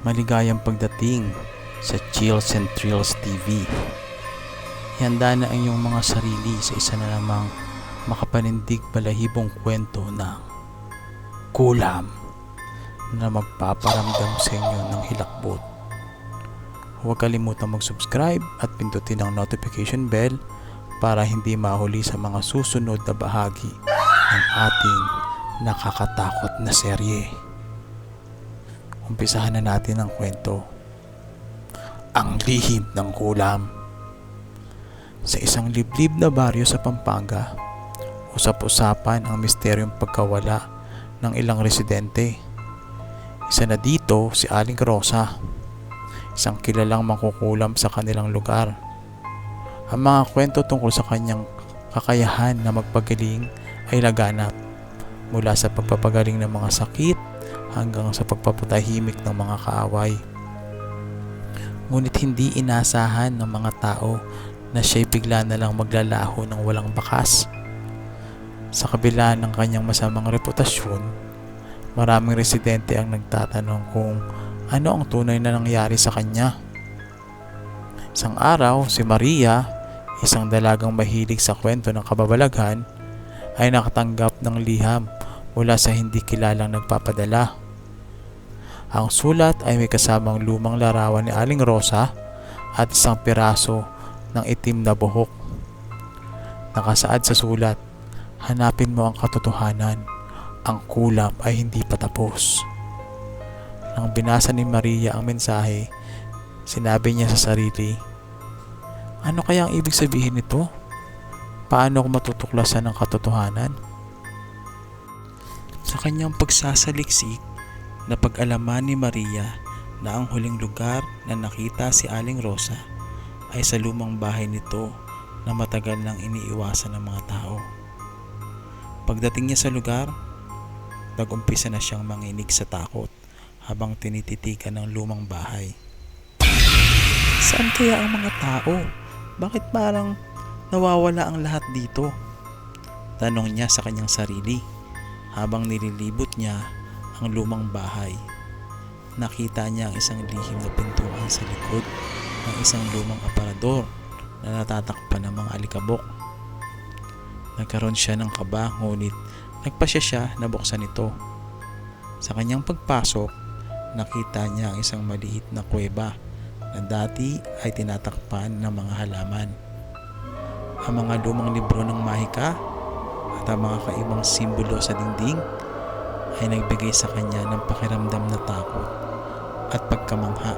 Maligayang pagdating sa Chills and Thrills TV. Ihanda na ang iyong mga sarili sa isa na namang makapanindig balahibong kwento ng kulam na magpaparamdam sa inyo ng hilakbot. Huwag kalimutang mag-subscribe at pindutin ang notification bell para hindi mahuli sa mga susunod na bahagi ng ating nakakatakot na serye. Umpisahan na natin ang kwento. Ang lihim ng kulam. Sa isang liblib na baryo sa Pampanga, usap-usapan ang misteryong pagkawala ng ilang residente. Isa na dito si Aling Rosa, isang kilalang mangkukulam sa kanilang lugar. Ang mga kwento tungkol sa kanyang kakayahan na magpagaling ay laganap, mula sa pagpapagaling ng mga sakit hanggang sa pagpapatahimik ng mga kaaway. Ngunit hindi inasahan ng mga tao na siya'y bigla na lang maglalaho ng walang bakas. Sa kabila ng kanyang masamang reputasyon, maraming residente ang nagtatanong kung ano ang tunay na nangyari sa kanya. Isang araw, si Maria, isang dalagang mahilig sa kwento ng kababalaghan, ay nakatanggap ng liham mula sa hindi kilalang nagpapadala. Ang sulat ay may kasamang lumang larawan ni Aling Rosa at isang piraso ng itim na buhok. Nakasaad sa sulat, "Hanapin mo ang katotohanan. Ang kulam ay hindi pa tapos." Nang binasa ni Maria ang mensahe, sinabi niya sa sarili, "Ano kaya ang ibig sabihin nito? Paano ko matutuklasan ang katotohanan?" Sa kanyang pagsasaliksik, napag-alaman ni Maria na ang huling lugar na nakita si Aling Rosa ay sa lumang bahay nito na matagal nang iniiwasan ng mga tao. Pagdating niya sa lugar, nag-umpisa na siyang manginig sa takot habang tinititigan ng lumang bahay. Saan kaya ang mga tao? Bakit parang nawawala ang lahat dito? Tanong niya sa kanyang sarili habang nililibot niya ang lumang bahay. Nakita niya ang isang lihim na pintuan sa likod ng isang lumang aparador na natatakpan ng mga alikabok. Nagkaroon siya ng kaba, ngunit nagpasya siya na buksan ito. Sa kanyang pagpasok, nakita niya ang isang maliit na kuweba na dati ay tinatakpan ng mga halaman. Ang mga lumang libro ng mahika at ang mga kaibang simbolo sa dingding ay nagbigay sa kanya ng pakiramdam na takot at pagkamangha.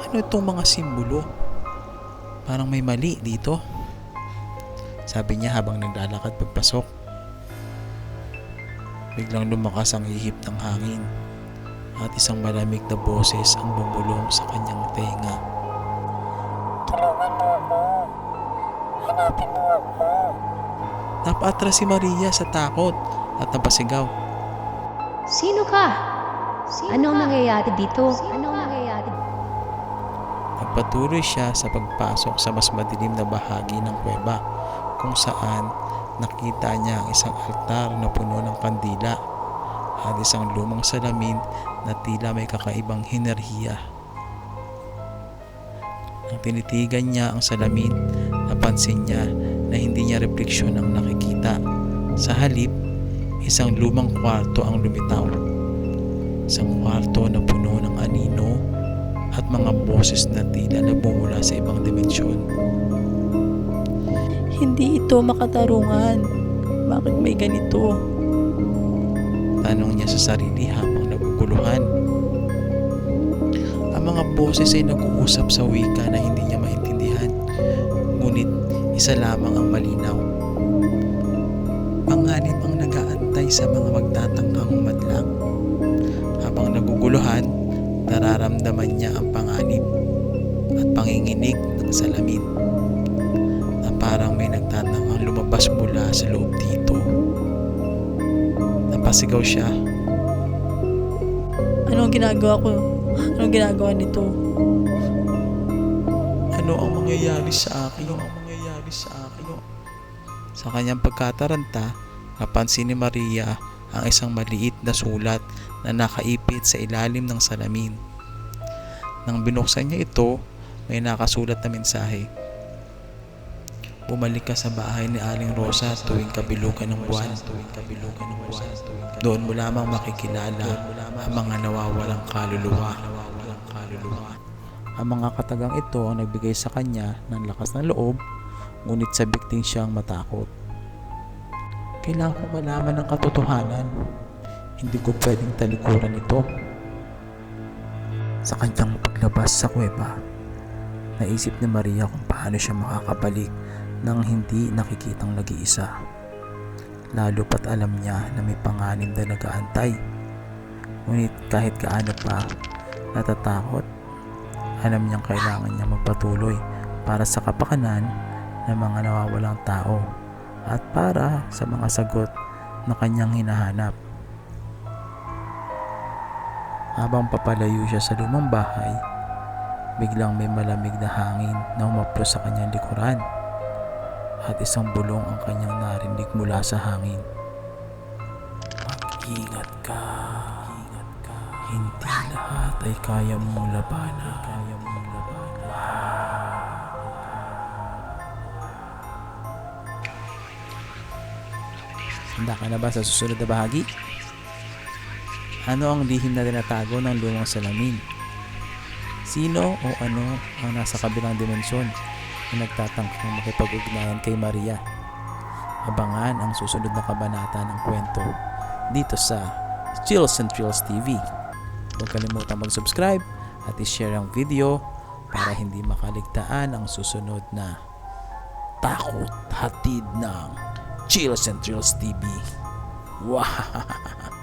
Ano itong mga simbolo? Parang may mali dito, sabi niya habang naglalakad pagpasok. Biglang lumakas ang ihip ng hangin at isang malamig na boses ang bumulong sa kanyang tenga. "Tulungan mo ako! Hanapin mo ako!" Napaatras si Maria sa takot at napasigaw. Sino ka? Anong nangyayari dito? Nagpatuloy siya sa pagpasok sa mas madilim na bahagi ng kuweba, kung saan nakita niya ang isang altar na puno ng kandila at isang lumang salamin na tila may kakaibang hinerhiya. Nang tinitigan niya ang salamin, napansin niya na hindi niya refleksyon ang nakikita. Sa halip, isang lumang kwarto ang lumitaw. Isang kwarto na puno ng anino at mga boses na tila nagmumula sa ibang dimensyon. Hindi ito makatarungan. Bakit may ganito? Tanong niya sa sarili habang naguguluhan. Ang mga boses ay nag-uusap sa wika na hindi niya maintindihan, ngunit isa lamang ang malinaw. Panganib ang nag-aantay sa mga magtatangkang humadlang. Habang naguguluhan, nararamdaman niya ang panganib at panginginig ng salamin na parang may nagtatangkang lumabas mula sa loob dito. Napasigaw siya. Anong ginagawa ko? Anong ginagawa nito? Ano ang mangyayari sa akin? Sa kanyang pagkataranta, napansin ni Maria ang isang maliit na sulat na nakaipit sa ilalim ng salamin. Nang binuksan niya ito, may nakasulat na mensahe. Bumalik ka sa bahay ni Aling Rosa tuwing kabilugan ng buwan. Doon mo lamang makikilala ang mga nawawalang kaluluwa. Ang mga katagang ito ang nagbigay sa kanya ng lakas ng loob, ngunit sabik din siyang matakot. Kailangan ko malaman ng katotohanan. Hindi ko pwedeng talikuran ito. Sa kanyang paglabas sa kuweba, naisip ni Maria kung paano siya makakabalik nang hindi nakikitang nag-iisa. Lalo pat alam niya na may panganib na nag-aantay. Ngunit kahit gaano pa natatakot, alam niyang kailangan niya magpatuloy para sa kapakanan ng mga nawawalang tao at para sa mga sagot na kanyang hinahanap. Habang papalayo siya sa lumang bahay, biglang may malamig na hangin na humaplos sa kanyang likuran at isang bulong ang kanyang narinig mula sa hangin. Mag-ingat ka. Hindi lahat ay kaya mong labanan. Handa ka na ba sa susunod na bahagi? Ano ang lihim na tinatago ng lumang salamin? Sino o ano ang nasa kabilang dimensyon na nagtatangkang makipag-ugnayan kay Maria? Abangan ang susunod na kabanata ng kwento dito sa Chills and Thrills TV. Huwag kalimutang mag-subscribe at i-share ang video para hindi makaligtaan ang susunod na takot hatid ng Chills and Thrills TV. Wow!